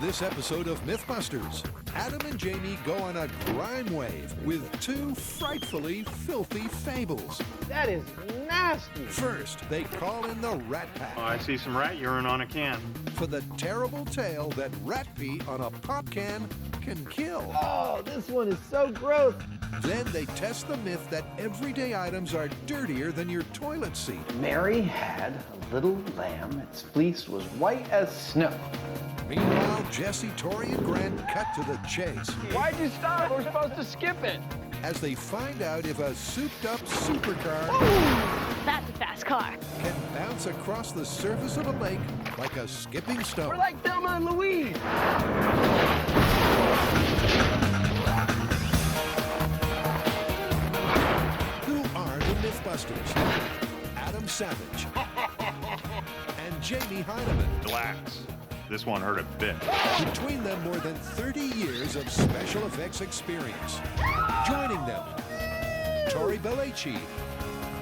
this episode of Mythbusters, Adam and Jamie go on a crime wave with two frightfully filthy fables. That is nasty. First, they call in the Rat Pack. Oh, I see some rat urine on a can. For the terrible tale that rat pee on a pop can can kill. Oh, this one is so gross. Then they test the myth that everyday items are dirtier than your toilet seat. Mary had a little lamb. Its fleece was white as snow. Meanwhile, Jesse, Tori, and Grant cut to the chase Why'd you stop? We're supposed to skip it. as they find out if a souped-up supercar That's a fast car. can bounce across the surface of a lake like a skipping stone. We're like Thelma and Louise. Who are the Mythbusters? Adam Savage and Jamie Hyneman. Relax. This one hurt a bit. Between them, more than 30 years of special effects experience. Joining them, Tori Belleci,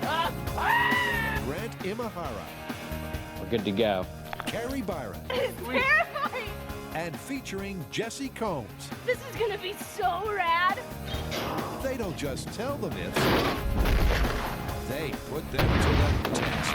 Grant Imahara, We're good to go. Carrie Byron, It's terrifying. and featuring Jesse Combs. This is gonna be so rad. They don't just tell the myths, they put them to the test.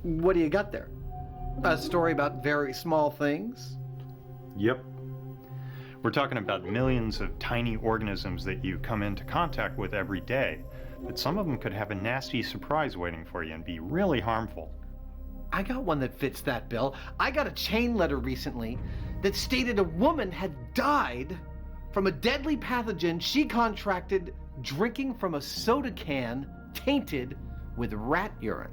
What do you got there? A story about very small things? Yep. We're talking about millions of tiny organisms that you come into contact with every day, but some of them could have a nasty surprise waiting for you and be really harmful. I got one that fits that bill. I got a chain letter recently that stated a woman had died from a deadly pathogen she contracted drinking from a soda can tainted with rat urine.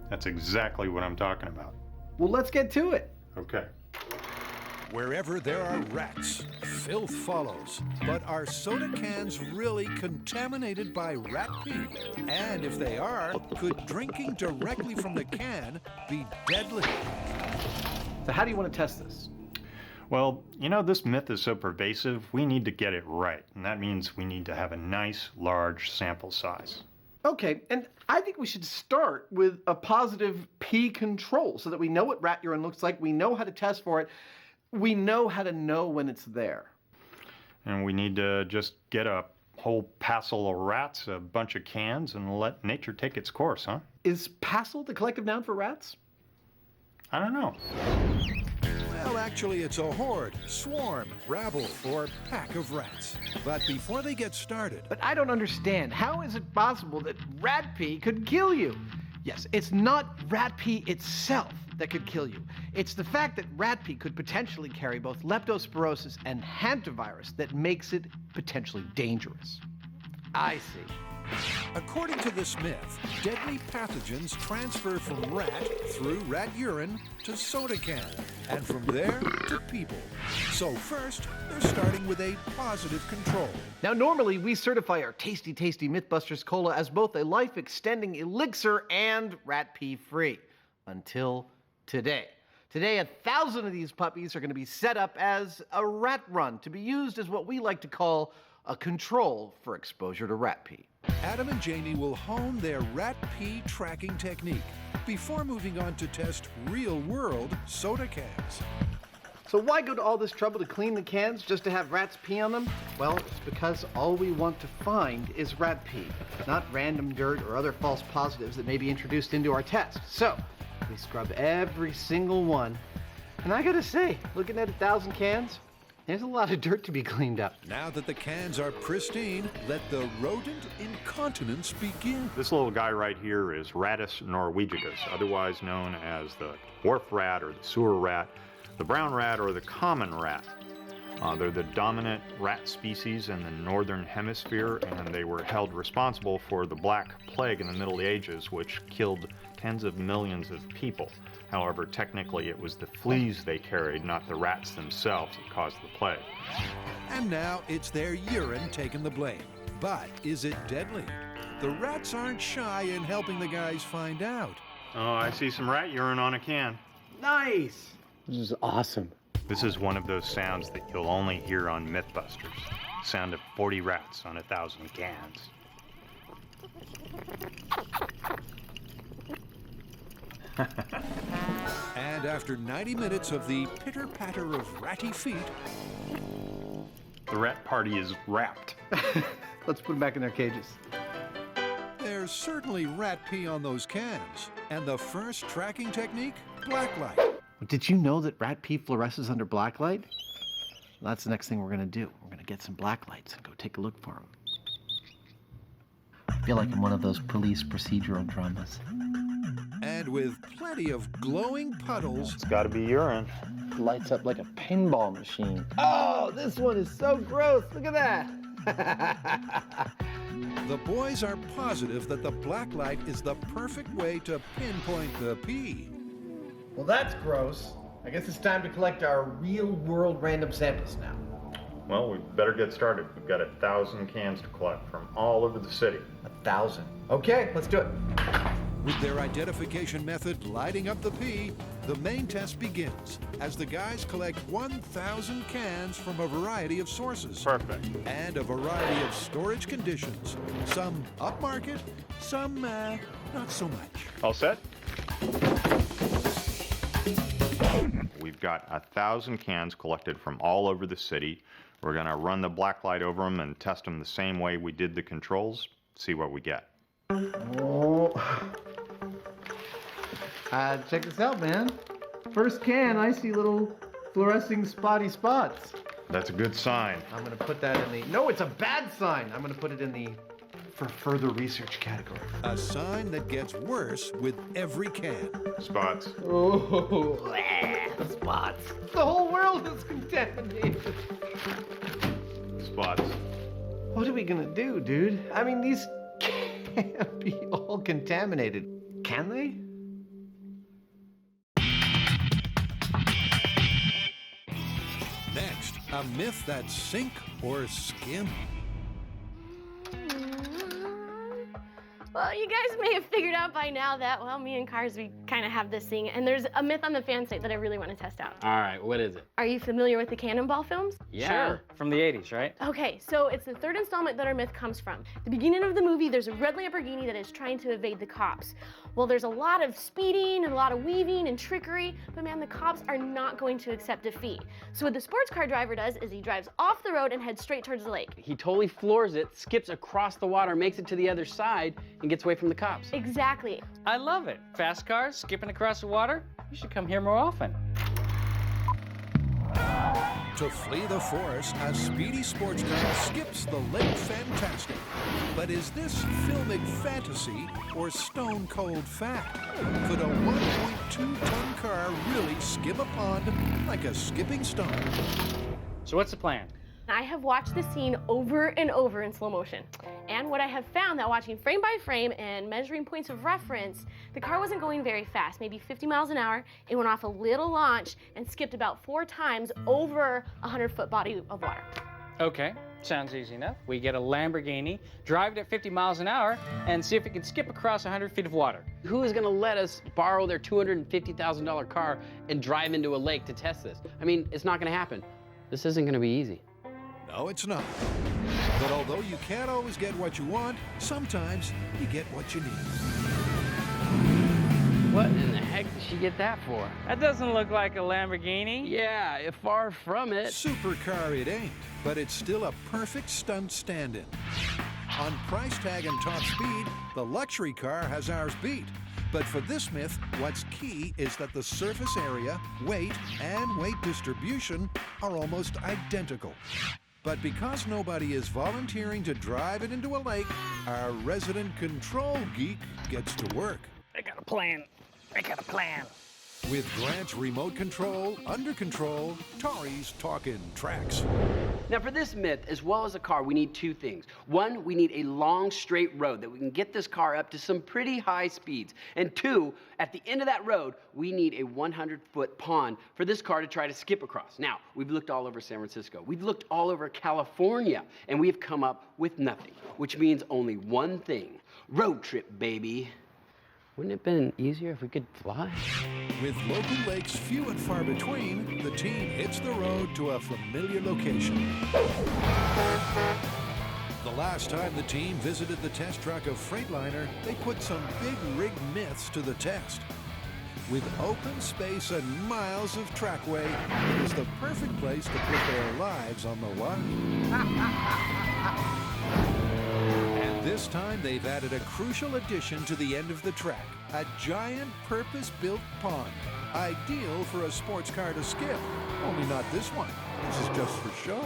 That's exactly what I'm talking about. Well, let's get to it. Okay. Wherever there are rats, filth follows. But are soda cans really contaminated by rat pee? And if they are, could drinking directly from the can be deadly? So how do you want to test this? Well, you know, this myth is so pervasive, we need to get it right. And that means we need to have a nice, large sample size. Okay, and I think we should start with a positive pee control so that we know what rat urine looks like, we know how to test for it, we know how to know when it's there. And we need to just get a whole passel of rats, a bunch of cans, and let nature take its course, huh? Is passel the collective noun for rats? I don't know. Well, actually, it's a horde, swarm, rabble, or pack of rats. But before they get started, But I don't understand. How is it possible that rat pee could kill you? Yes, it's not rat pee itself that could kill you. It's the fact that rat pee could potentially carry both Leptospirosis and Hantavirus that makes it potentially dangerous. I see. according to this myth, deadly pathogens transfer from rat through rat urine to soda can, and from there to people. So first, they're starting with a positive control. Now, normally we certify our tasty, tasty Mythbusters Cola as both a life-extending elixir and rat pee free. Until today. Today, 1,000 of these puppies are going to be set up as a rat run to be used as what we like to call a control for exposure to rat pee. Adam and Jamie will hone their rat pee tracking technique before moving on to test real-world soda cans. So why go to all this trouble to clean the cans just to have rats pee on them? Well, it's because all we want to find is rat pee, not random dirt or other false positives that may be introduced into our test. So we scrub every single one. And I gotta say, looking at 1,000 cans, there's a lot of dirt to be cleaned up. Now that the cans are pristine, let the rodent incontinence begin. This little guy right here is Rattus norvegicus, otherwise known as the dwarf rat or the sewer rat, the brown rat or the common rat. They're the dominant rat species in the northern hemisphere, and they were held responsible for the Black Plague in the Middle Ages, which killed tens of millions of people. However, technically it was the fleas they carried, not the rats themselves, that caused the plague. And now it's their urine taking the blame. But is it deadly? The rats aren't shy in helping the guys find out. Oh, I see some rat urine on a can. Nice! This is awesome. This is one of those sounds that you'll only hear on Mythbusters. Sound of 40 rats on 1,000 cans. And after 90 minutes of the pitter-patter of ratty feet, The rat party is wrapped. Let's put them back in their cages. there's certainly rat pee on those cans. And the first tracking technique? Blacklight. Did you know that rat pee fluoresces under blacklight? Well, that's the next thing we're gonna do. We're gonna get some blacklights and go take a look for them. I feel like I'm one of those police procedural dramas. And with plenty of glowing puddles, It's gotta be urine. Lights up like a pinball machine. Oh, this one is so gross. Look at that. the boys are positive that the blacklight is the perfect way to pinpoint the pee. Well, that's gross. I guess it's time to collect our real-world random samples now. Well, we better get started. We've got 1,000 cans to collect from all over the city. 1,000. Okay, let's do it. With their identification method lighting up the pee, the main test begins as the guys collect 1,000 cans from a variety of sources. Perfect. And a variety of storage conditions. Some upmarket, some not so much. All set? We've got 1,000 cans collected from all over the city. We're gonna run the blacklight over them and test them the same way we did the controls, see what we get. Oh. Check this out, man. First can, I see little fluorescing spotty spots. That's a good sign. I'm gonna put that in the... No, it's a bad sign. I'm gonna put it in the for further research category. A sign that gets worse with every can. Spots. Oh, spots. The whole world is contaminated. Spots. What are we gonna do, dude? I mean, these can't be all contaminated. Can they? Next, a myth that's sink or skim. Well, you guys may have figured out by now that, well, me and cars, we kind of have this thing. And there's a myth on the fan site that I really want to test out. All right, what is it? Are you familiar with the Cannonball films? Yeah, Sure. from the 80s, right? Okay, so it's the third installment that our myth comes from. The beginning of the movie, there's a red Lamborghini that is trying to evade the cops. Well, there's a lot of speeding and a lot of weaving and trickery, but man, the cops are not going to accept defeat. So what the sports car driver does is he drives off the road and heads straight towards the lake. He totally floors it, skips across the water, makes it to the other side, and gets away from the cops. Exactly. I love it. Fast cars, skipping across the water. You should come here more often. To flee the forest, a speedy sports car skips the Lake Fantastic. But is this filmic fantasy or stone cold fact? Could a 1.2-ton car really skim a pond like a skipping stone? So what's the plan? I have watched the scene over and over in slow motion. And what I have found that watching frame by frame and measuring points of reference, the car wasn't going very fast, maybe 50 miles an hour. It went off a little launch and skipped about 4 times over a 100-foot body of water. Okay, sounds easy enough. We get a Lamborghini, drive it at 50 miles an hour, and see if it can skip across 100 feet of water. Who is gonna let us borrow their $250,000 car and drive into a lake to test this? I mean, it's not gonna happen. This isn't gonna be easy. No, it's not. But although you can't always get what you want, sometimes you get what you need. What in the heck did she get that for? That doesn't look like a Lamborghini. Yeah, far from it. Supercar it ain't, but it's still a perfect stunt stand-in. On price tag and top speed, the luxury car has ours beat. But for this myth, what's key is that the surface area, weight, and weight distribution are almost identical. But because nobody is volunteering to drive it into a lake, our resident control geek gets to work. I got a plan. I got a plan. With Grant's remote control, under control, Tori's talking tracks. Now for this myth, as well as a car, we need 2 things. 1, we need a long, straight road that we can get this car up to some pretty high speeds. And 2, at the end of that road, we need a 100-foot pond for this car to try to skip across. Now, we've looked all over San Francisco. We've looked all over California, and we've come up with nothing, which means only one thing. Road trip, baby. Wouldn't it have been easier if we could fly? With local lakes few and far between, the team hits the road to a familiar location. The last time the team visited the test track of Freightliner, they put some big rig myths to the test. With open space and miles of trackway, it is the perfect place to put their lives on the line. And this time they've added a crucial addition to the end of the track, a giant purpose-built pond, ideal for a sports car to skip. Only not this one. This is just for show.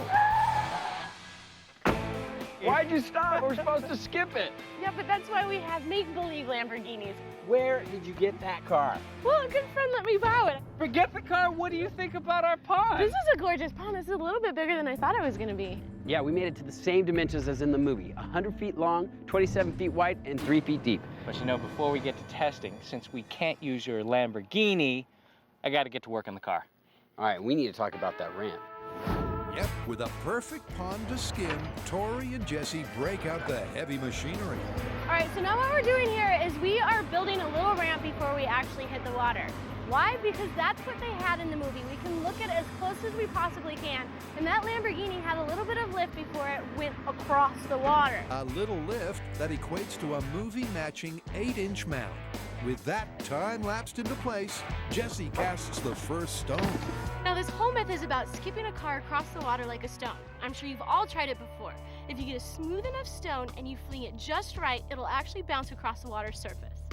Why'd you stop? We're supposed to skip it. Yeah, but that's why we have make-believe Lamborghinis. Where did you get that car? Well, a good friend let me borrow it. Forget the car. What do you think about our pond? This is a gorgeous pond. This is a little bit bigger than I thought it was going to be. Yeah, we made it to the same dimensions as in the movie. 100 feet long, 27 feet wide, and 3 feet deep. But you know, before we get to testing, since we can't use your Lamborghini, I got to get to work on the car. All right, we need to talk about that ramp. Yep, with a perfect pond to skim, Tori and Jesse break out the heavy machinery. All right, so now what we're doing here is we are building a little ramp before we actually hit the water. Why? Because that's what they had in the movie. We can look at it as close as we possibly can. And that Lamborghini had a little bit of lift before it went across the water. A little lift that equates to a movie-matching 8-inch mound. With that time lapsed into place, Jesse casts the first stone. Now this whole myth is about skipping a car across the water like a stone. I'm sure you've all tried it before. If you get a smooth enough stone and you fling it just right, it'll actually bounce across the water's surface.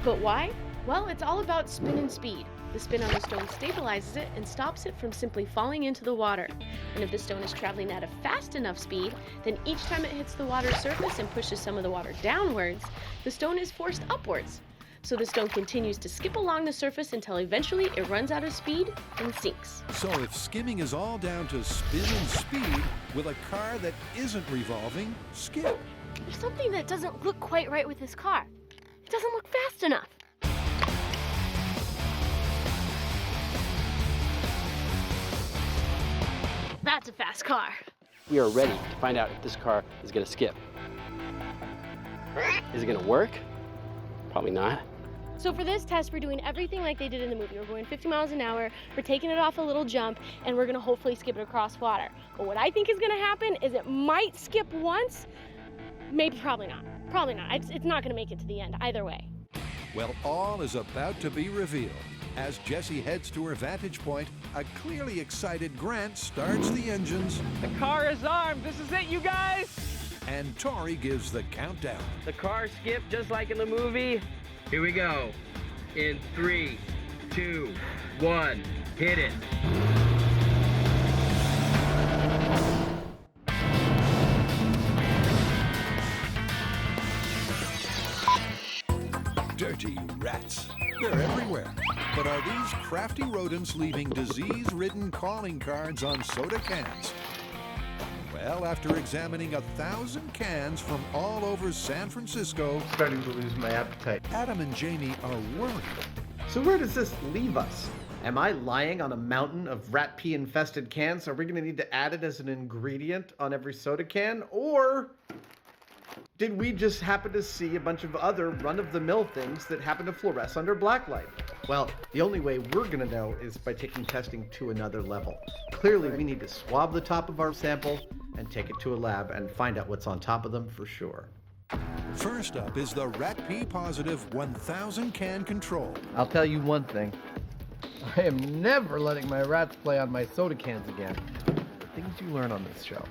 But why? Well, it's all about spin and speed. The spin on the stone stabilizes it and stops it from simply falling into the water. And if the stone is traveling at a fast enough speed, then each time it hits the water's surface and pushes some of the water downwards, the stone is forced upwards. So the stone continues to skip along the surface until eventually it runs out of speed and sinks. So if skimming is all down to spin and speed, will a car that isn't revolving skip? There's something that doesn't look quite right with this car. It doesn't look fast enough. That's a fast car. We are ready to find out if this car is going to skip. Is it going to work? Probably not. So for this test, we're doing everything like they did in the movie. We're going 50 miles an hour, we're taking it off a little jump, and we're gonna hopefully skip it across water. But what I think is gonna happen is it might skip once, maybe, probably not. Probably not. It's not gonna make it to the end, either way. Well, all is about to be revealed. As Jessie heads to her vantage point, a clearly excited Grant starts the engines, The car is armed. This is it, you guys. and Tori gives the countdown. The car skipped just like in the movie. Here we go. In 3, 2, 1, hit it. Dirty rats. They're everywhere. But are these crafty rodents leaving disease-ridden calling cards on soda cans? Well, after examining 1,000 cans from all over San Francisco, Starting to lose my appetite. Adam and Jamie are worried. So where does this leave us? Am I lying on a mountain of rat pee infested cans? Are we gonna need to add it as an ingredient on every soda can? Or did we just happen to see a bunch of other run-of-the-mill things that happen to fluoresce under blacklight? Well, the only way we're gonna know is by taking testing to another level. Clearly, we need to swab the top of our sample and take it to a lab and find out what's on top of them for sure. First up is the rat pee positive 1,000 can control. I'll tell you one thing. I am never letting my rats play on my soda cans again. The things you learn on this show.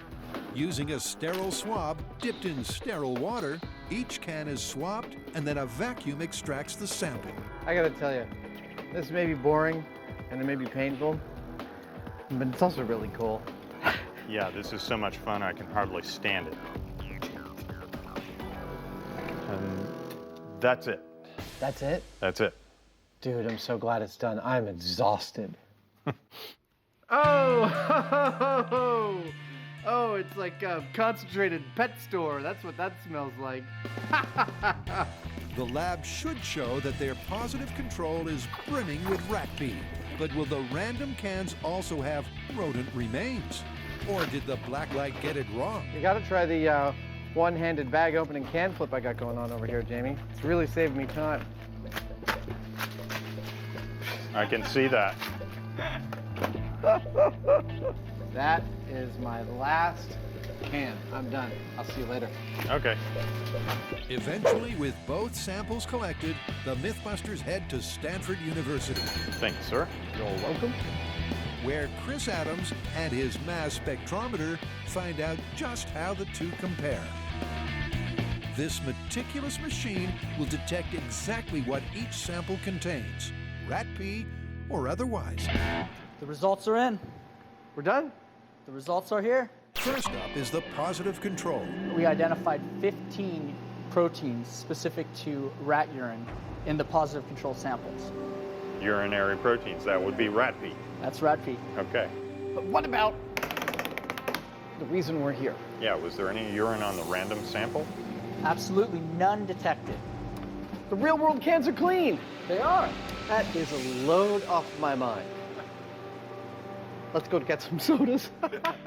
Using a sterile swab dipped in sterile water, each can is swabbed and then a vacuum extracts the sample. I gotta tell you, this may be boring and it may be painful, but it's also really cool. Yeah, this is so much fun I can hardly stand it. And that's it. That's it? That's it. Dude, I'm so glad it's done. I'm exhausted. Oh, it's like a concentrated pet store. That's what that smells like. The lab should show that their positive control is brimming with rat pee. But will the random cans also have rodent remains? Or did the Blacklight get it wrong? You gotta try the one-handed bag opening can flip I got going on over here, Jamie. It's really saved me time. I can see that. That is my last can. I'm done. I'll see you later. Okay. Eventually, with both samples collected, the Mythbusters head to Stanford University, Thank you, sir. You're welcome. where Chris Adams and his mass spectrometer find out just how the two compare. This meticulous machine will detect exactly what each sample contains, rat pee or otherwise. The results are in. We're done? The results are here. First up is the positive control. We identified 15 proteins specific to rat urine in the positive control samples. Urinary proteins, that would be rat pee. That's rat pee. Okay. But what about the reason we're here? Yeah, was there any urine on the random sample? Absolutely none detected. The real world cans are clean. They are. That is a load off my mind. Let's go get some sodas.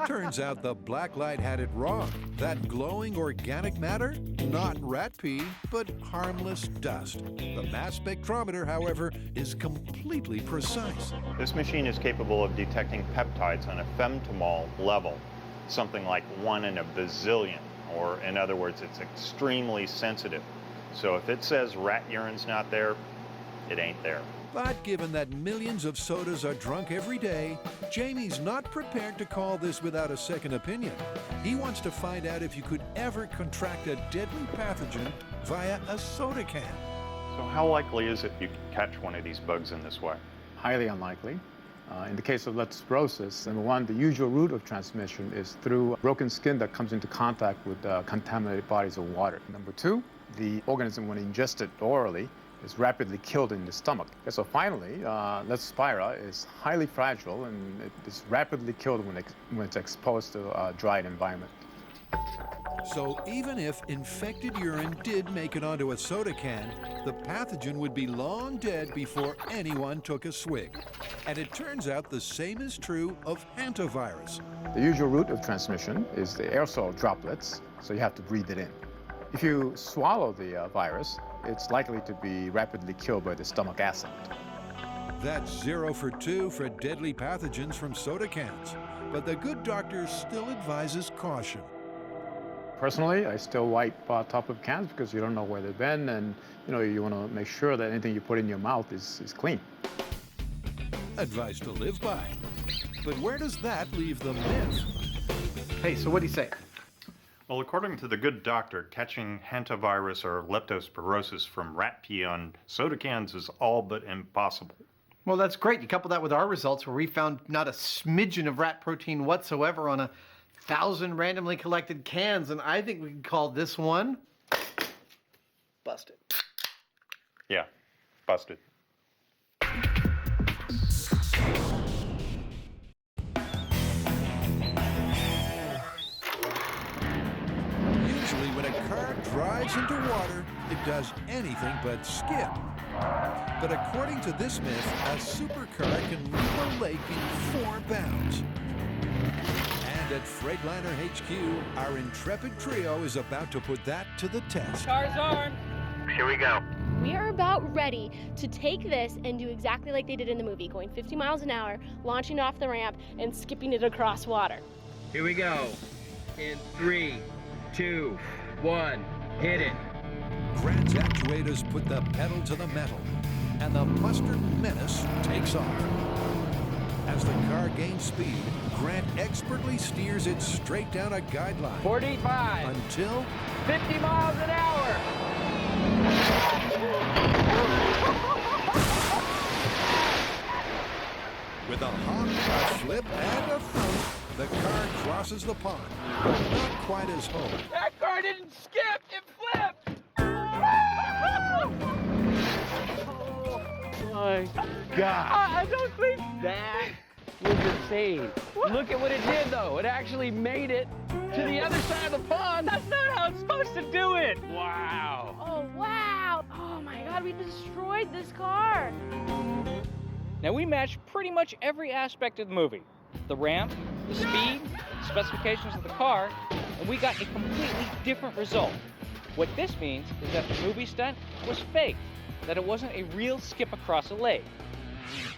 Turns out the Blacklight had it wrong. That glowing organic matter? Not rat pee, but harmless dust. The mass spectrometer, however, is completely precise. This machine is capable of detecting peptides on a femtomole level, something like 1 in a bazillion, or in other words, it's extremely sensitive. So if it says rat urine's not there, it ain't there. But given that millions of sodas are drunk every day, Jamie's not prepared to call this without a second opinion. He wants to find out if you could ever contract a deadly pathogen via a soda can. So how likely is it you could catch one of these bugs in this way? Highly unlikely. In the case of leptospirosis, number one, the usual route of transmission is through broken skin that comes into contact with contaminated bodies of water. Number two, the organism, when ingested orally, is rapidly killed in the stomach. Okay, so finally, Leptospira is highly fragile and it is rapidly killed when it's exposed to a dried environment. So even if infected urine did make it onto a soda can, the pathogen would be long dead before anyone took a swig. And it turns out the same is true of Hantavirus. The usual route of transmission is the aerosol droplets, so you have to breathe it in. If you swallow the virus, it's likely to be rapidly killed by the stomach acid. That's 0 for 2 for deadly pathogens from soda cans. But the good doctor still advises caution. Personally, I still wipe top of cans because you don't know where they've been, and you want to make sure that anything you put in your mouth is clean. Advice to live by. But where does that leave the myth? Hey, so what do you say? Well, according to the good doctor, catching hantavirus or leptospirosis from rat pee on soda cans is all but impossible. Well, that's great. You couple that with our results where we found not a smidgen of rat protein whatsoever on 1,000 randomly collected cans, and I think we can call this one busted. Yeah, busted. Usually when a car drives into water, it does anything but skip. But according to this myth, a supercar can leap a lake in 4 bounds. And at Freightliner HQ, our intrepid trio is about to put that to the test. Car's armed. Here we go. We are about ready to take this and do exactly like they did in the movie, going 50 miles an hour, launching off the ramp, and skipping it across water. Here we go. In 3, 2, 1, hit it. Grant's actuators put the pedal to the metal, and the mustard menace takes off. As the car gains speed, Grant expertly steers it straight down a guideline 45, until 50 miles an hour. with a hop, a flip, and a thump, the car crosses the pond, but not quite as home. That car didn't skip, it flipped. Oh my God. I don't think that was insane. Look at what it did though. It actually made it to the other side of the pond. That's not how it's supposed to do it. Wow. Oh, wow. Oh, my God, we destroyed this car. Now, we matched pretty much every aspect of the movie. The ramp, the speed, the specifications of the car, and we got a completely different result. What this means is that the movie stunt was fake, that it wasn't a real skip across a lake.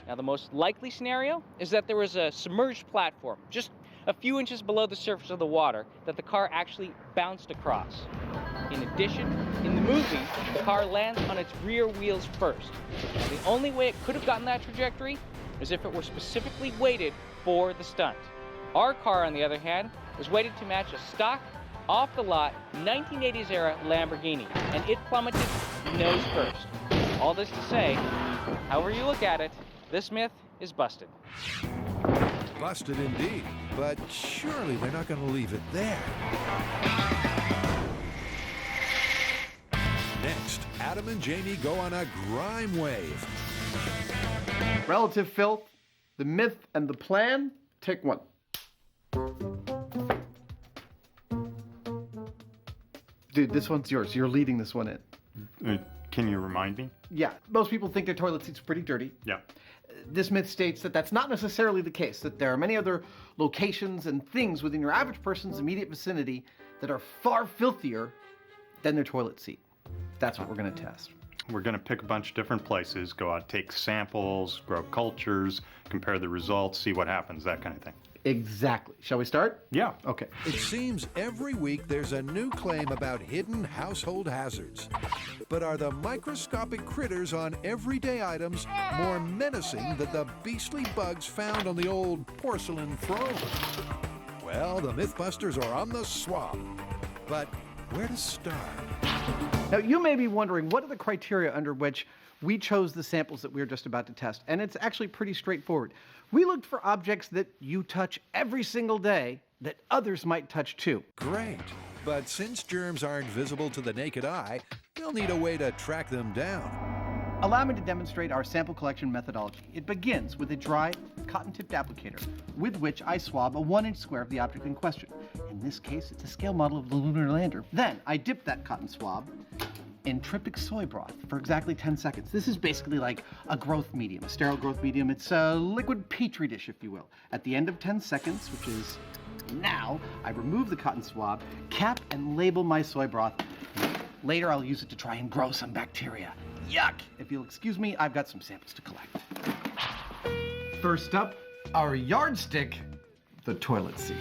Now, the most likely scenario is that there was a submerged platform, just a few inches below the surface of the water, that the car actually bounced across. In addition, in the movie, the car lands on its rear wheels first. Now, the only way it could have gotten that trajectory is if it were specifically weighted for the stunt. Our car, on the other hand, was weighted to match a stock, off-the-lot 1980s era Lamborghini, and it plummeted nose first. All this to say, however you look at it, this myth is busted. Busted indeed, but surely they're not going to leave it there. Next, Adam and Jamie go on a grime wave. Relative filth, the myth and the plan, take one. Dude, this one's yours. You're leading this one in. Can you remind me? Yeah, most people think their toilet seats are pretty dirty. Yeah. This myth states that that's not necessarily the case, that there are many other locations and things within your average person's immediate vicinity that are far filthier than their toilet seat. That's what we're going to test. We're going to pick a bunch of different places, go out, take samples, grow cultures, compare the results, see what happens, that kind of thing. Exactly. Shall we start? Yeah. Okay. It seems every week there's a new claim about hidden household hazards. But are the microscopic critters on everyday items more menacing than the beastly bugs found on the old porcelain throne? Well, the Mythbusters are on the swab. But where to start? Now, you may be wondering, what are the criteria under which we chose the samples that we're just about to test? And it's actually pretty straightforward. We looked for objects that you touch every single day that others might touch too. Great. But since germs aren't visible to the naked eye, we'll need a way to track them down. Allow me to demonstrate our sample collection methodology. It begins with a dry, cotton-tipped applicator with which I swab a 1-inch square of the object in question. In this case, it's a scale model of the lunar lander. Then I dip that cotton swab in tryptic soy broth for exactly 10 seconds. This is basically like a growth medium, a sterile growth medium. It's a liquid petri dish, if you will. At the end of 10 seconds, which is now, I remove the cotton swab, cap and label my soy broth. Later, I'll use it to try and grow some bacteria. Yuck! If you'll excuse me, I've got some samples to collect. First up, our yardstick, the toilet seat.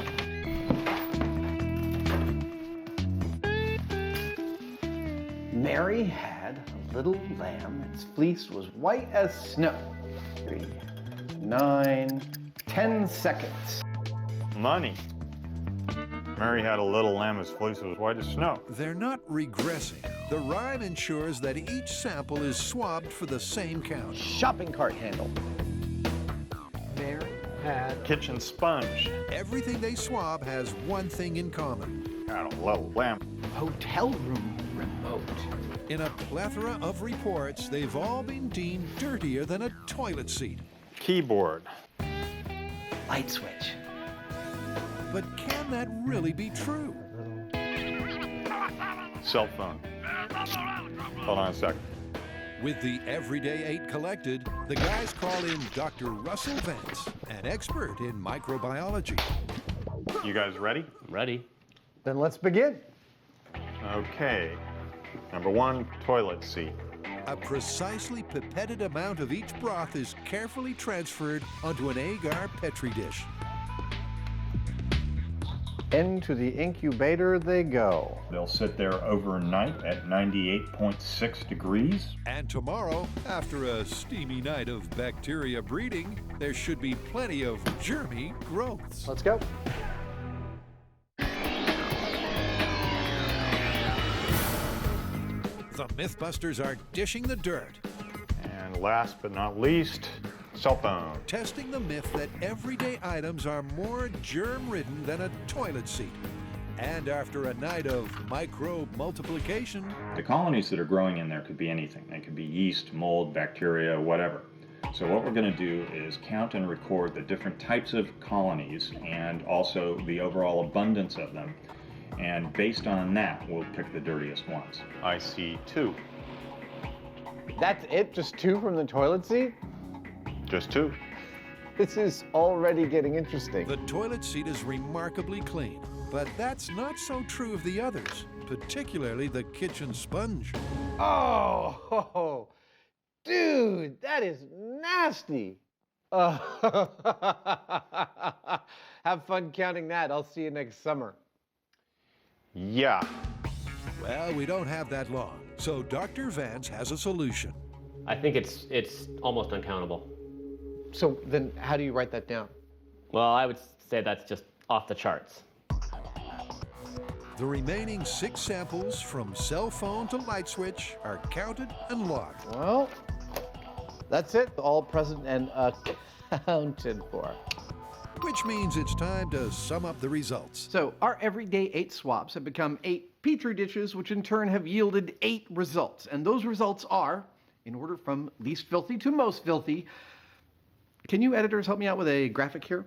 Mary had a little lamb. Its fleece was white as snow. 3, 9, 10 seconds. Money. Mary had a little lamb whose fleece was white as snow. They're not regressing. The rhyme ensures that each sample is swabbed for the same count. Shopping cart handle. Mary had Kitchen sponge. Everything they swab has one thing in common. Had a little lamb. hotel room remote. In a plethora of reports, they've all been deemed dirtier than a toilet seat. Keyboard. Light switch. But can that really be true? Cell phone. Hold on a second. With the Everyday 8 collected, the guys call in Dr. Russell Vance, an expert in microbiology. You guys ready? Ready. Then let's begin. Okay. Number one, toilet seat. A precisely pipetted amount of each broth is carefully transferred onto an agar Petri dish. Into the incubator they go. They'll sit there overnight at 98.6 degrees. And tomorrow, after a steamy night of bacteria breeding, there should be plenty of germy growths. Let's go. The Mythbusters are dishing the dirt, And last but not least, cell phone. testing the myth that everyday items are more germ-ridden than a toilet seat. And after a night of microbe multiplication, The colonies that are growing in there could be anything. They could be yeast, mold, bacteria, whatever. So what we're going to do is count and record the different types of colonies and also the overall abundance of them. And based on that, we'll pick the dirtiest ones. I see 2. That's it? Just 2 from the toilet seat? Just 2. This is already getting interesting. the toilet seat is remarkably clean. But that's not so true of the others, particularly the kitchen sponge. Oh, Dude, that is nasty. Have fun counting that. I'll see you next summer. Yeah. Well, we don't have that long, so Dr. Vance has a solution. I think it's almost uncountable. So then how do you write that down? Well, I would say that's just off the charts. The remaining 6 samples from cell phone to light switch are counted and logged. Well, that's it. All present and accounted for. Which means it's time to sum up the results. So our everyday 8 swabs have become 8 petri dishes, which in turn have yielded 8 results. And those results are, in order from least filthy to most filthy. Can you editors help me out with a graphic here?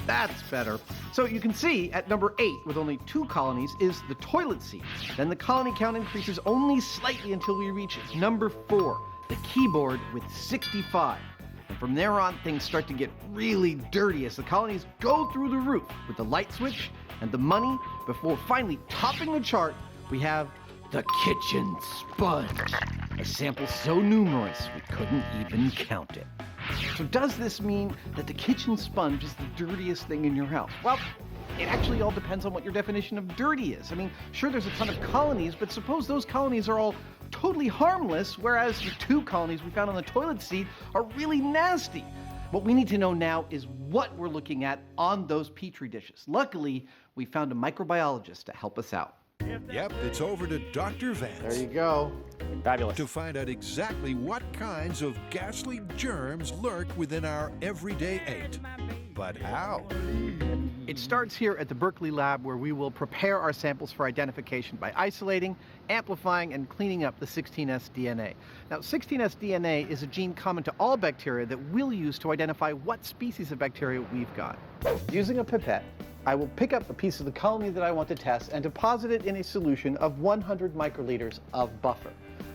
That's better. So you can see at number 8, with only 2 colonies, is the toilet seat. Then the colony count increases only slightly until we reach number 4, the keyboard, with 65. And from there on, things start to get really dirty as the colonies go through the roof with the light switch and the money, before finally topping the chart, we have the kitchen sponge. A sample so numerous we couldn't even count it. So does this mean that the kitchen sponge is the dirtiest thing in your house? Well, it actually all depends on what your definition of dirty is. I mean, sure, there's a ton of colonies, but suppose those colonies are all totally harmless, whereas the 2 colonies we found on the toilet seat are really nasty. What we need to know now is what we're looking at on those petri dishes. Luckily, we found a microbiologist to help us out. Yep, it's over to Dr. Vance. There you go. Fabulous. To find out exactly what kinds of ghastly germs lurk within our everyday 8. But how? It starts here at the Berkeley lab, where we will prepare our samples for identification by isolating, amplifying, and cleaning up the 16S DNA. Now, 16S DNA is a gene common to all bacteria that we'll use to identify what species of bacteria we've got. Using a pipette, I will pick up a piece of the colony that I want to test and deposit it in a solution of 100 microliters of buffer.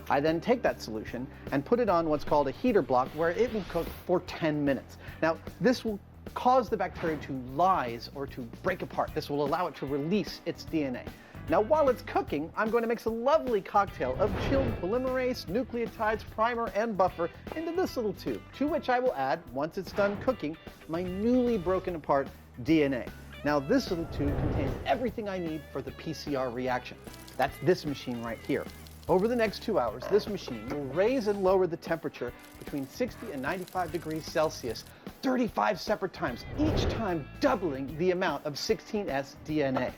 I then take that solution and put it on what's called a heater block, where it will cook for 10 minutes. Now, this will cause the bacteria to lyse or to break apart. This will allow it to release its DNA. Now, while it's cooking, I'm going to mix a lovely cocktail of chilled polymerase, nucleotides, primer, and buffer into this little tube, to which I will add, once it's done cooking, my newly broken apart DNA. Now, this little tube contains everything I need for the PCR reaction. That's this machine right here. Over the next 2 hours, this machine will raise and lower the temperature between 60 and 95 degrees Celsius 35 separate times, each time doubling the amount of 16S DNA.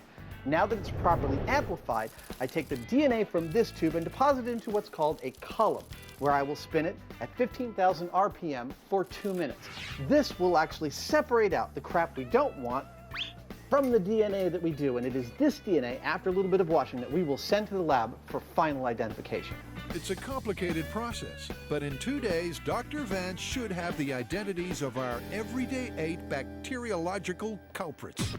Now that it's properly amplified, I take the DNA from this tube and deposit it into what's called a column, where I will spin it at 15,000 RPM for 2 minutes. This will actually separate out the crap we don't want from the DNA that we do, and it is this DNA, after a little bit of washing, that we will send to the lab for final identification. It's a complicated process, but in 2 days, Dr. Vance should have the identities of our everyday 8 bacteriological culprits.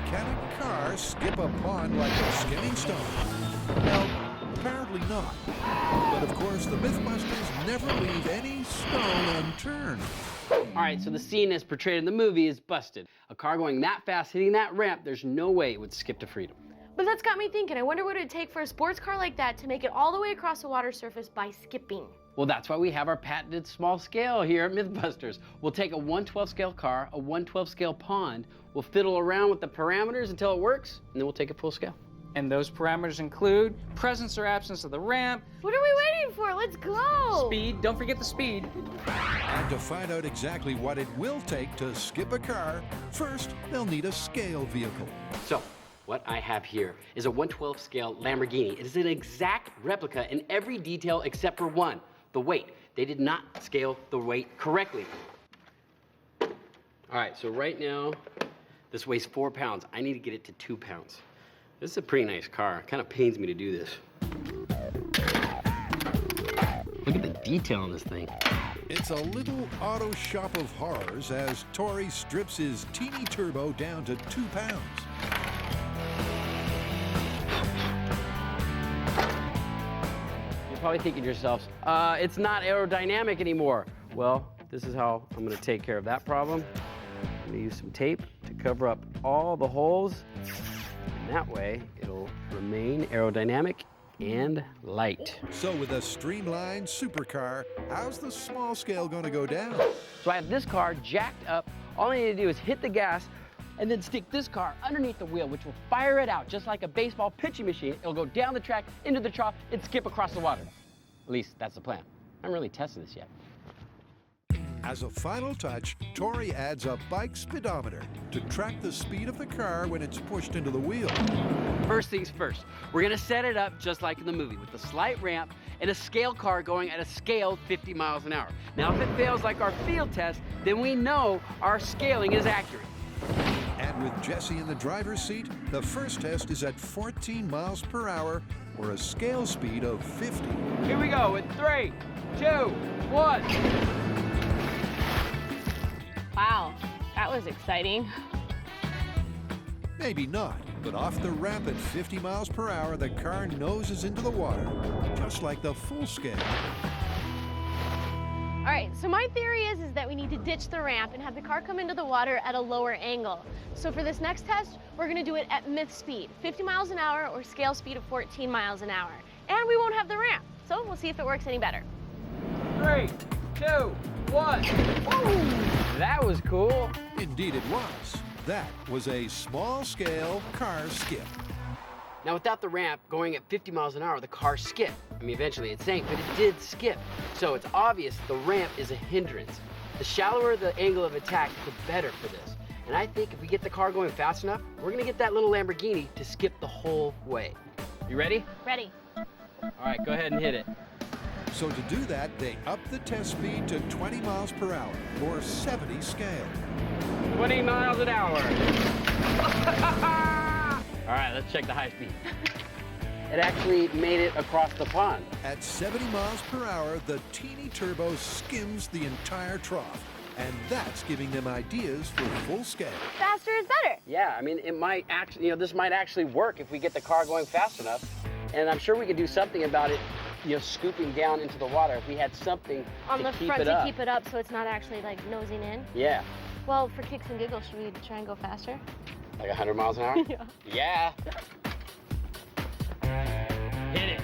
Can a car skip a pond like a skimming stone? Well, apparently not. But of course, the Mythbusters never leave any stone unturned. All right, so the scene as portrayed in the movie is busted. A car going that fast, hitting that ramp, there's no way it would skip to freedom. But that's got me thinking, I wonder what it would take for a sports car like that to make it all the way across the water surface by skipping. Well, that's why we have our patented small scale here at Mythbusters. We'll take a 1/12 scale car, a 1/12 scale pond, we'll fiddle around with the parameters until it works, and then we'll take it full scale. And those parameters include presence or absence of the ramp. What are we waiting for? Let's go! Speed, don't forget the speed. And to find out exactly what it will take to skip a car, first they'll need a scale vehicle. So, what I have here is a 1/12 scale Lamborghini. It is an exact replica in every detail except for one, the weight. They did not scale the weight correctly. All right, so right now, this weighs 4 pounds. I need to get it to 2 pounds. This is a pretty nice car. It kind of pains me to do this. Look at the detail on this thing. It's a little auto shop of horrors as Tori strips his teeny turbo down to 2 pounds. You're probably thinking to yourselves, it's not aerodynamic anymore. Well, this is how I'm gonna take care of that problem. I'm gonna use some tape to cover up all the holes. And that way, it'll remain aerodynamic and light. So with a streamlined supercar, how's the small scale going to go down? So I have this car jacked up. All I need to do is hit the gas and then stick this car underneath the wheel, which will fire it out just like a baseball pitching machine. It'll go down the track, into the trough, and skip across the water. At least that's the plan. I haven't really tested this yet. As a final touch, Tori adds a bike speedometer to track the speed of the car when it's pushed into the wheel. First things first, we're gonna set it up just like in the movie with a slight ramp and a scale car going at a scaled 50 miles an hour. Now, if it fails like our field test, then we know our scaling is accurate. And with Jesse in the driver's seat, the first test is at 14 miles per hour or a scale speed of 50. Here we go in 3, 2, 1. Wow, that was exciting. Maybe not, but off the ramp at 50 miles per hour, the car noses into the water, just like the full scale. All right, so my theory is that we need to ditch the ramp and have the car come into the water at a lower angle. So for this next test, we're gonna do it at myth speed, 50 miles an hour or scale speed of 14 miles an hour. And we won't have the ramp, so we'll see if it works any better. 3, 2, 1. Woo! That was cool. Indeed it was. That was a small-scale car skip. Now, without the ramp going at 50 miles an hour, the car skipped. I mean, eventually it sank, but it did skip. So it's obvious the ramp is a hindrance. The shallower the angle of attack, the better for this. And I think if we get the car going fast enough, we're gonna get that little Lamborghini to skip the whole way. You ready? Ready. All right, go ahead and hit it. So to do that, they up the test speed to 20 miles per hour, or 70 scale. 20 miles an hour. All right, let's check the high speed. It actually made it across the pond. At 70 miles per hour, the teeny turbo skims the entire trough. And that's giving them ideas for full scale. Faster is better. Yeah, I mean, it might actually, this might actually work if we get the car going fast enough. And I'm sure we could do something about it, scooping down into the water if we had something on to the keep front it up. to keep it up so it's not actually like nosing in. Yeah. Well, for kicks and giggles, should we try and go faster? Like 100 miles an hour? Yeah. Yeah. Hit it.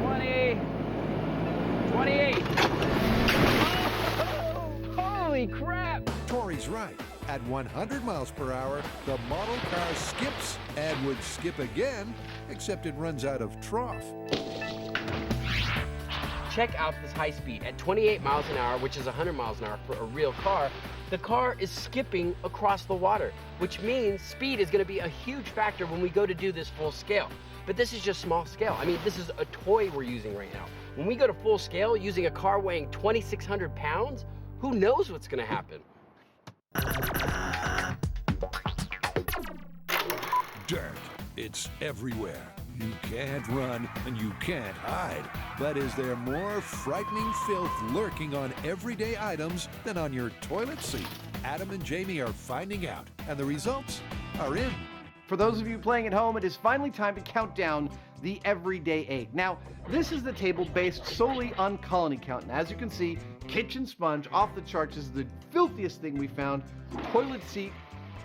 20. 28. Oh, holy crap. Tori's right. At 100 miles per hour, the model car skips and would skip again, except it runs out of trough. Check out this high speed. At 28 miles an hour, which is 100 miles an hour for a real car, the car is skipping across the water, which means speed is going to be a huge factor when we go to do this full scale. But this is just small scale. I mean, this is a toy we're using right now. When we go to full scale using a car weighing 2,600 pounds, who knows what's going to happen? Dirt. It's everywhere. You can't run and you can't hide. But is there more frightening filth lurking on everyday items than on your toilet seat? Adam and Jamie are finding out, and the results are in. For those of you playing at home, it is finally time to count down the everyday egg. Now, this is the table based solely on colony count. And as you can see, kitchen sponge off the charts is the filthiest thing we found. Toilet seat,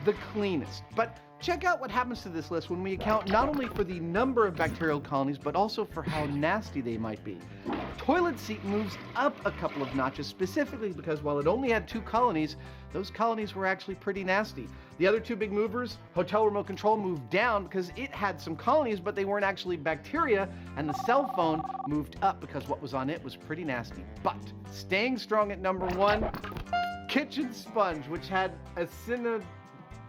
the cleanest. But check out what happens to this list when we account not only for the number of bacterial colonies, but also for how nasty they might be. Toilet seat moves up a couple of notches, specifically because while it only had 2 colonies, those colonies were actually pretty nasty. The other 2 big movers, hotel remote control, moved down because it had some colonies, but they weren't actually bacteria, and the cell phone moved up because what was on it was pretty nasty. But staying strong at number 1, kitchen sponge, which had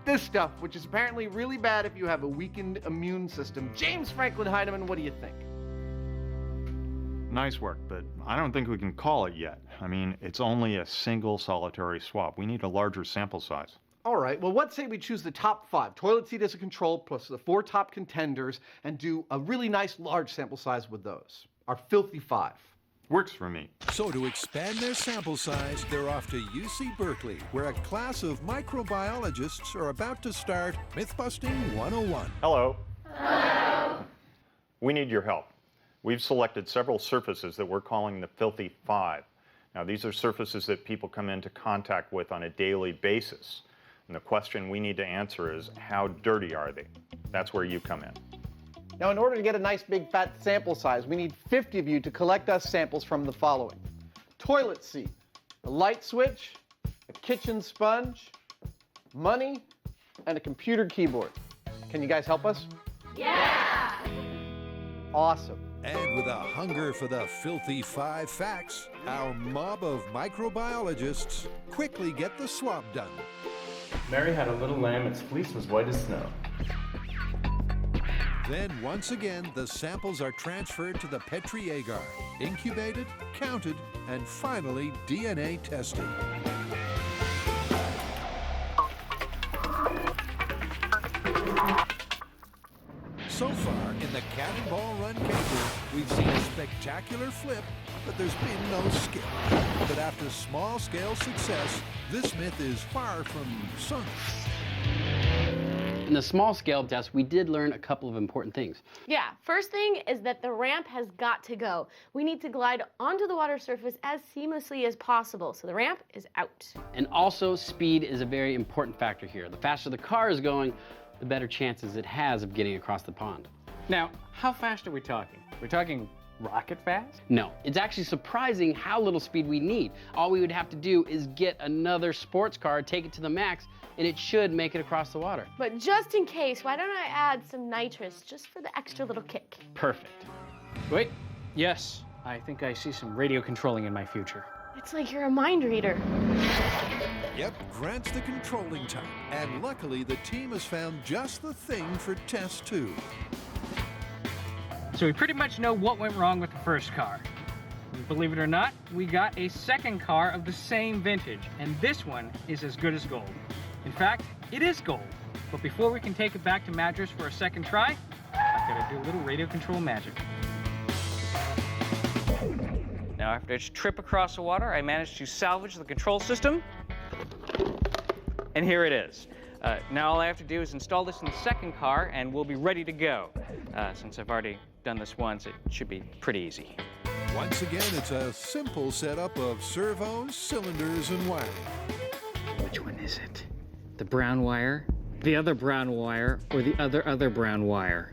this stuff, which is apparently really bad if you have a weakened immune system. James Franklin Hyneman, what do you think? Nice work, but I don't think we can call it yet. I mean, it's only a single solitary swab. We need a larger sample size. All right, well, let's say we choose the top 5, toilet seat as a control, plus the 4 top contenders, and do a really nice large sample size with those. Our filthy 5. Works for me. So to expand their sample size, they're off to UC Berkeley, where a class of microbiologists are about to start Mythbusting 101. Hello. Hello. We need your help. We've selected several surfaces that we're calling the Filthy 5. Now, these are surfaces that people come into contact with on a daily basis. And the question we need to answer is, how dirty are they? That's where you come in. Now, in order to get a nice big fat sample size, we need 50 of you to collect us samples from the following: toilet seat, a light switch, a kitchen sponge, money, and a computer keyboard. Can you guys help us? Yeah! Awesome. And with a hunger for the filthy 5 facts, our mob of microbiologists quickly get the swab done. Mary had a little lamb, its fleece was white as snow. Then, once again, the samples are transferred to the Petri agar, incubated, counted, and finally DNA tested. So far, in the Cannonball Run caper, we've seen a spectacular flip, but there's been no skip. But after small-scale success, this myth is far from sunk. In the small-scale test, we did learn a couple of important things. Yeah, first thing is that the ramp has got to go. We need to glide onto the water surface as seamlessly as possible, so the ramp is out. And also, speed is a very important factor here. The faster the car is going, the better chances it has of getting across the pond. Now, how fast are we talking? We're talking rocket fast? No, it's actually surprising how little speed we need. All we would have to do is get another sports car, take it to the max, and it should make it across the water. But just in case, why don't I add some nitrous just for the extra little kick? Perfect. Wait, yes, I think I see some radio controlling in my future. It's like you're a mind reader. Yep, Grant's the controlling type, and luckily the team has found just the thing for test 2. So we pretty much know what went wrong with the first car. And believe it or not, we got a second car of the same vintage, and this one is as good as gold. In fact, it is gold. But before we can take it back to Madras for a second try, I've got to do a little radio control magic. Now, after its trip across the water, I managed to salvage the control system. And here it is. Now all I have to do is install this in the second car, and we'll be ready to go. Since I've already done this once, it should be pretty easy. Once again, it's a simple setup of servos, cylinders, and wiring. Which one is it? The brown wire, the other brown wire, or the other brown wire?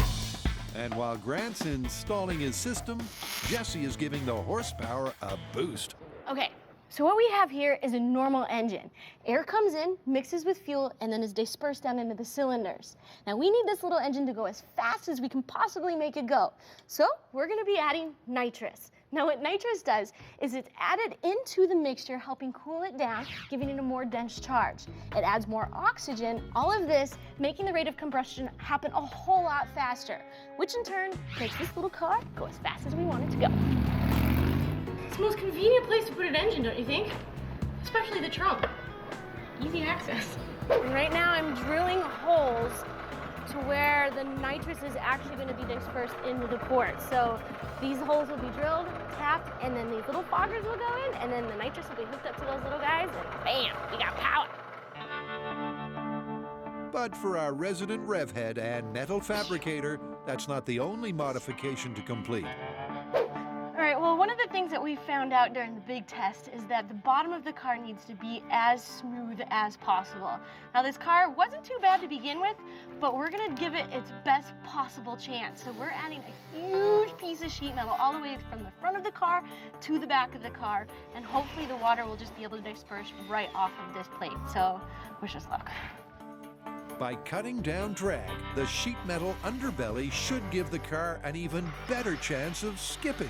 And while Grant's installing his system, Jesse is giving the horsepower a boost. Okay, so what we have here is a normal engine. Air comes in, mixes with fuel, and then is dispersed down into the cylinders. Now we need this little engine to go as fast as we can possibly make it go. So we're gonna be adding nitrous. Now what nitrous does is it's added into the mixture, helping cool it down, giving it a more dense charge. It adds more oxygen, all of this making the rate of combustion happen a whole lot faster, which in turn makes this little car go as fast as we want it to go. It's the most convenient place to put an engine, don't you think? Especially the trunk. Easy access. And right now I'm drilling holes to where the nitrous is actually going to be dispersed into the port. So these holes will be drilled, tapped, and then these little foggers will go in, and then the nitrous will be hooked up to those little guys, and bam, we got power. But for our resident rev head and metal fabricator, that's not the only modification to complete. All right, well, one of the things that we found out during the big test is that the bottom of the car needs to be as smooth as possible. Now, this car wasn't too bad to begin with, but we're gonna give it its best possible chance. So we're adding a huge piece of sheet metal all the way from the front of the car to the back of the car, and hopefully the water will just be able to disperse right off of this plate. So wish us luck. By cutting down drag, the sheet metal underbelly should give the car an even better chance of skipping.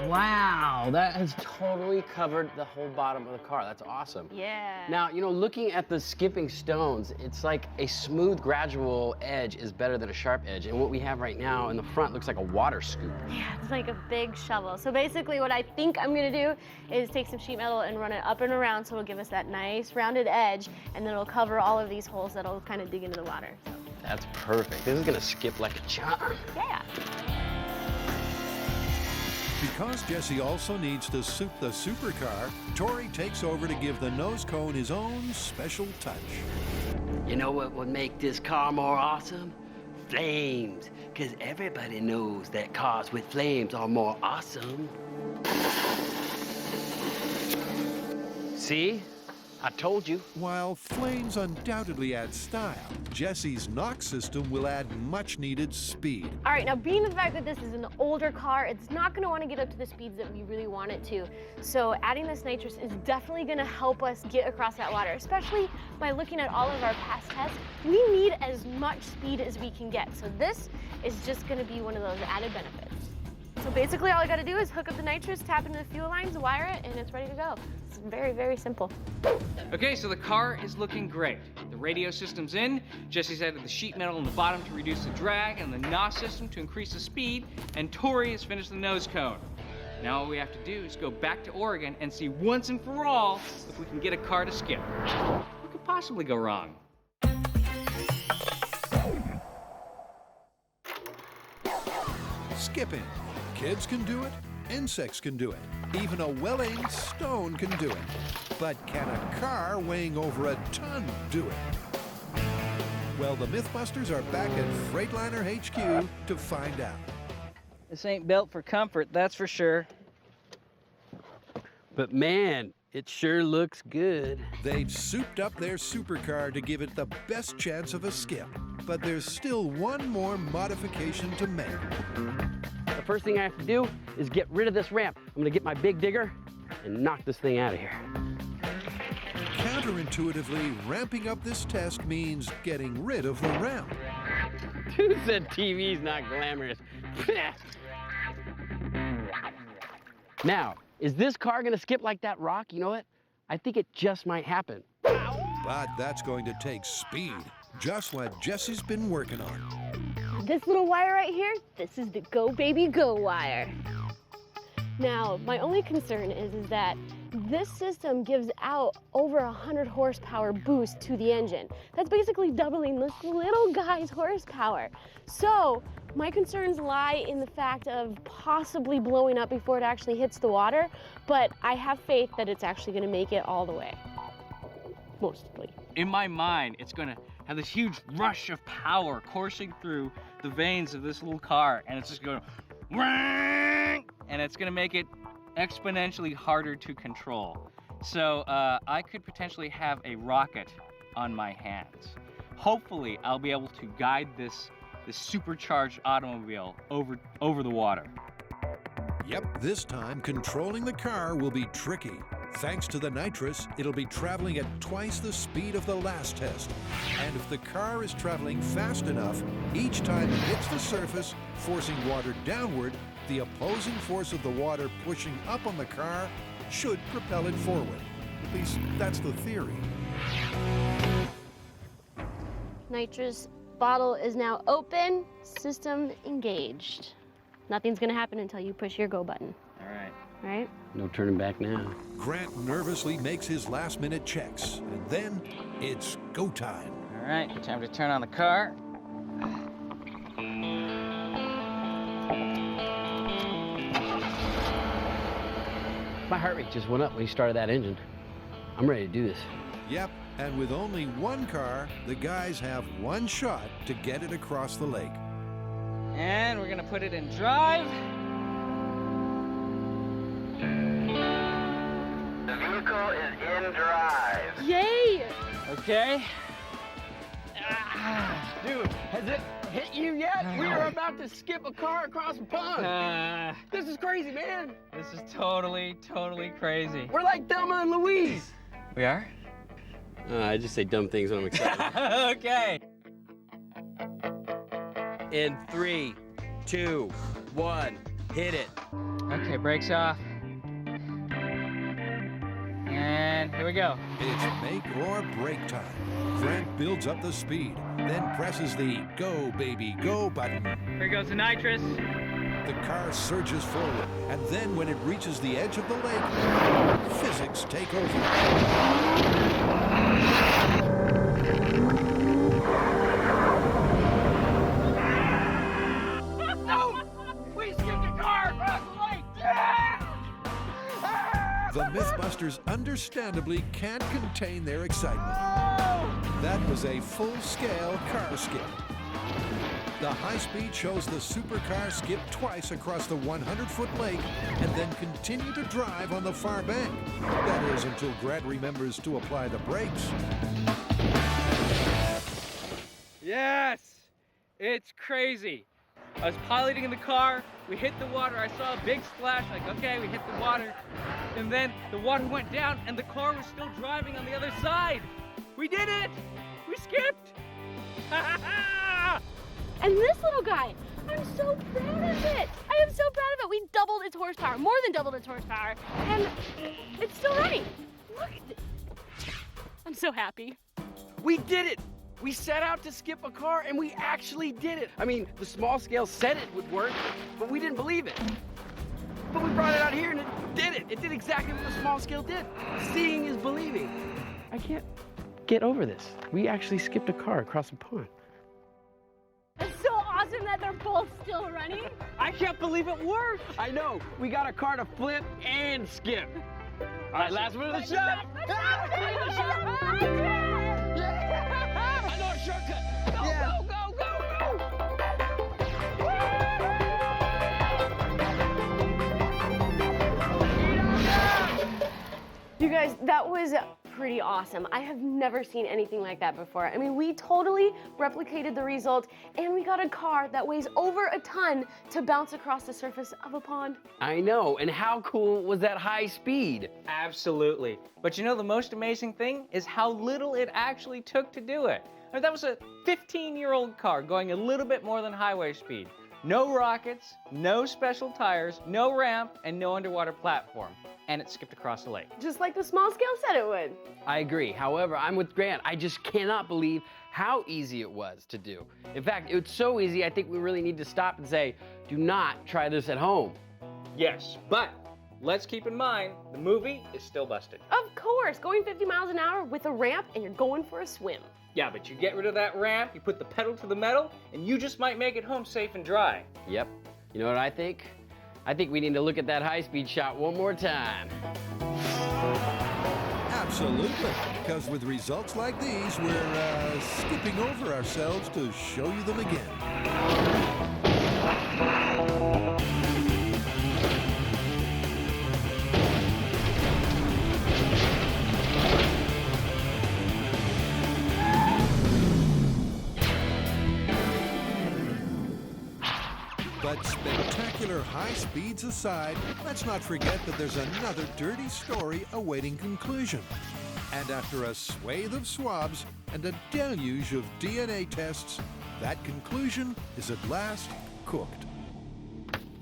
Wow, that has totally covered the whole bottom of the car. That's awesome. Yeah. Now, you know, looking at the skipping stones, it's like a smooth, gradual edge is better than a sharp edge. And what we have right now in the front looks like a water scoop. Yeah, it's like a big shovel. So basically what I think I'm gonna do is take some sheet metal and run it up and around so it'll give us that nice rounded edge, and then it'll cover all of these holes that'll kind of dig into the water. So. That's perfect. This is gonna skip like a charm. Yeah. Because Jesse also needs to suit the supercar, Tori takes over to give the nose cone his own special touch. You know what would make this car more awesome? Flames. Because everybody knows that cars with flames are more awesome. See? I told you. While flames undoubtedly add style, Jesse's knock system will add much-needed speed. All right, now being the fact that this is an older car, it's not going to want to get up to the speeds that we really want it to. So adding this nitrous is definitely going to help us get across that water, especially by looking at all of our past tests. We need as much speed as we can get. So this is just going to be one of those added benefits. So basically all I got to do is hook up the nitrous, tap into the fuel lines, wire it, and it's ready to go. It's very, very simple. Okay, so the car is looking great. The radio system's in, Jesse's added the sheet metal on the bottom to reduce the drag, and the NOS system to increase the speed, and Tori has finished the nose cone. Now all we have to do is go back to Oregon and see once and for all if we can get a car to skip. What could possibly go wrong? Skipping. Kids can do it, insects can do it, even a well-aimed stone can do it. But can a car weighing over a ton do it? Well, the Mythbusters are back at Freightliner HQ to find out. This ain't built for comfort, that's for sure. But man, it sure looks good. They've souped up their supercar to give it the best chance of a skip. But there's still one more modification to make. The first thing I have to do is get rid of this ramp. I'm gonna get my big digger and knock this thing out of here. Counterintuitively, ramping up this test means getting rid of the ramp. Who said TV's not glamorous? Now, is this car gonna skip like that rock? You know what? I think it just might happen. But that's going to take speed, just what Jesse's been working on. This little wire right here, this is the Go Baby Go wire. Now, my only concern is that this system gives out over 100 horsepower boost to the engine. That's basically doubling this little guy's horsepower. So my concerns lie in the fact of possibly blowing up before it actually hits the water, but I have faith that it's actually gonna make it all the way, mostly. In my mind, it's gonna have this huge rush of power coursing through the veins of this little car, and it's just going, and it's gonna make it exponentially harder to control. So I could potentially have a rocket on my hands. Hopefully, I'll be able to guide this supercharged automobile over the water. Yep, this time controlling the car will be tricky. Thanks to the nitrous, it'll be traveling at twice the speed of the last test. And if the car is traveling fast enough, each time it hits the surface, forcing water downward, the opposing force of the water pushing up on the car should propel it forward. At least, that's the theory. Nitrous bottle is now open, system engaged. Nothing's gonna happen until you push your go button. All right. Right? No turning back now. Grant nervously makes his last-minute checks, and then it's go time. All right, time to turn on the car. My heart rate just went up when you started that engine. I'm ready to do this. Yep, and with only one car, the guys have one shot to get it across the lake. And we're gonna put it in drive. The vehicle is in drive. Yay! Okay. Dude, has it hit you yet? We were about to skip a car across the pond. This is crazy, man. This is totally crazy. We're like Thelma and Louise. We are? I just say dumb things when I'm excited. Okay. In 3, 2, 1, hit it. Okay, brakes off. And here we go. It's make or break time. Grant builds up the speed, then presses the Go Baby Go button. Here goes the nitrous. The car surges forward, and then when it reaches the edge of the lake, physics take over. We skipped a car across the lake! The Mythbusters understandably can't contain their excitement. That was a full-scale car skip. The high speed shows the supercar skip twice across the 100-foot lake and then continue to drive on the far bank. That is, until Grant remembers to apply the brakes. Yes! It's crazy. I was piloting in the car, we hit the water, I saw a big splash, like, okay, we hit the water. And then the water went down and the car was still driving on the other side. We did it! We skipped! And this little guy, I'm so proud of it. I am so proud of it. We doubled its horsepower, more than doubled its horsepower, and it's still running. Look at it. I'm so happy. We did it! We set out to skip a car and we actually did it. I mean, the small scale said it would work, but we didn't believe it. But we brought it out here and it did it. It did exactly what the small scale did. Seeing is believing. I can't get over this. We actually skipped a car across the pond. It's so awesome that they're both still running. I can't believe it worked! I know. We got a car to flip and skip. All right, last one of the shot. I know a shortcut. Go. You guys, that was pretty awesome. I have never seen anything like that before. I mean, we totally replicated the result, and we got a car that weighs over a ton to bounce across the surface of a pond. I know, and how cool was that high speed? Absolutely. But you know, the most amazing thing is how little it actually took to do it. I mean, that was a 15-year-old car going a little bit more than highway speed. No rockets, no special tires, no ramp, and no underwater platform. And it skipped across the lake. Just like the small scale said it would. I agree. However, I'm with Grant. I just cannot believe how easy it was to do. In fact, it's so easy, I think we really need to stop and say, do not try this at home. Yes, but let's keep in mind, the movie is still busted. Of course, going 50 miles an hour with a ramp and you're going for a swim. Yeah, but you get rid of that ramp, you put the pedal to the metal, and you just might make it home safe and dry. Yep. You know what I think? I think we need to look at that high-speed shot one more time. Absolutely, because with results like these, we're skipping over ourselves to show you them again. But spectacular high speeds aside, let's not forget that there's another dirty story awaiting conclusion. And after a swathe of swabs and a deluge of DNA tests, that conclusion is at last cooked.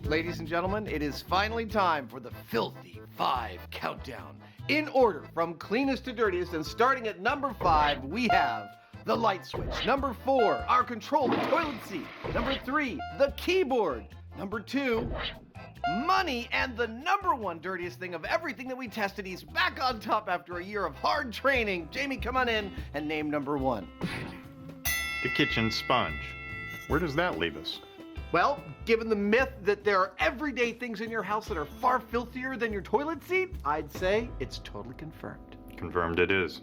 Ladies and gentlemen, it is finally time for the Filthy 5 countdown. In order from cleanest to dirtiest, and starting at number 5, we have the light switch. Number 4, our control, the toilet seat. Number 3, the keyboard. Number 2, money. And the number 1 dirtiest thing of everything that we tested, he's back on top after a year of hard training. Jamie, come on in and name number 1. The kitchen sponge. Where does that leave us? Well, given the myth that there are everyday things in your house that are far filthier than your toilet seat, I'd say it's totally confirmed. Confirmed it is.